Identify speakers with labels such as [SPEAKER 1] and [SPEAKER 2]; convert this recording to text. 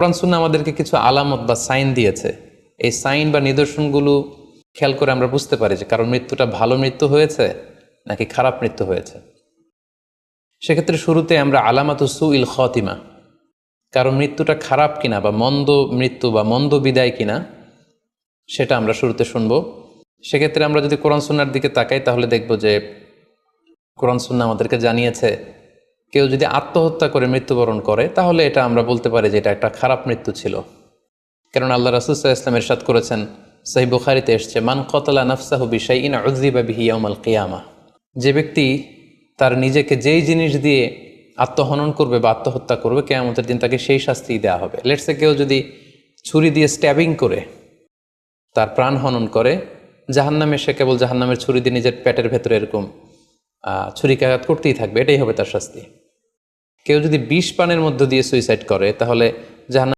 [SPEAKER 1] কোরআন সুন্নাহ আমাদেরকে কিছু আলামত বা সাইন দিয়েছে। এই সাইন বা নিদর্শনগুলো খেয়াল করে আমরা বুঝতে পারি যে কারণ মৃত্যুটা ভালো মৃত্যু হয়েছে নাকি খারাপ মৃত্যু হয়েছে। সেক্ষেত্রে শুরুতে আমরা আলামাতু সুইল খাতিমা, কারণ মৃত্যুটা খারাপ কিনা বা মন্দ মৃত্যু বা মন্দ বিদায় কিনা সেটা আমরা শুরুতে শুনবো। সেক্ষেত্রে আমরা যদি কোরআন সুন্নাহর দিকে তাকাই তাহলে দেখব যে কোরআন সুন্নাহ আমাদেরকে জানিয়েছে কেউ যদি আত্মহত্যা করে মৃত্যুবরণ করে তাহলে এটা আমরা বলতে পারি যে এটা একটা খারাপ মৃত্যু ছিল। কারণ আল্লাহ রাসূল সাল্লাল্লাহু আলাইহি ওয়াসাল্লাম ইরশাদ করেছেন, সহিহ বুখারীতে এসেছে, মান কতালা নাফসাহু বিশাইইন উযযিবা বিহি ইয়াউমাল কিয়ামা। যে ব্যক্তি তার নিজেকে যেই জিনিস দিয়ে আত্মহনন করবে বা আত্মহত্যা করবে, কিয়ামতের দিন তাকে সেই শাস্তি দেওয়া হবে। লেটসে কেউ যদি ছুরি দিয়ে স্ট্যাবিং করে তার প্রাণ হনন করে, জাহান্নামে সে কেবল জাহান্নামের ছুরি দিয়ে নিজের পেটের ভেতরে এরকম ছুরিকাঘাত করতেই থাকবে, এটাই হবে তার শাস্তি। কেউ যদি বিষ পানের মধ্য দিয়ে সুইসাইড করে তাহলে জাহান্নাম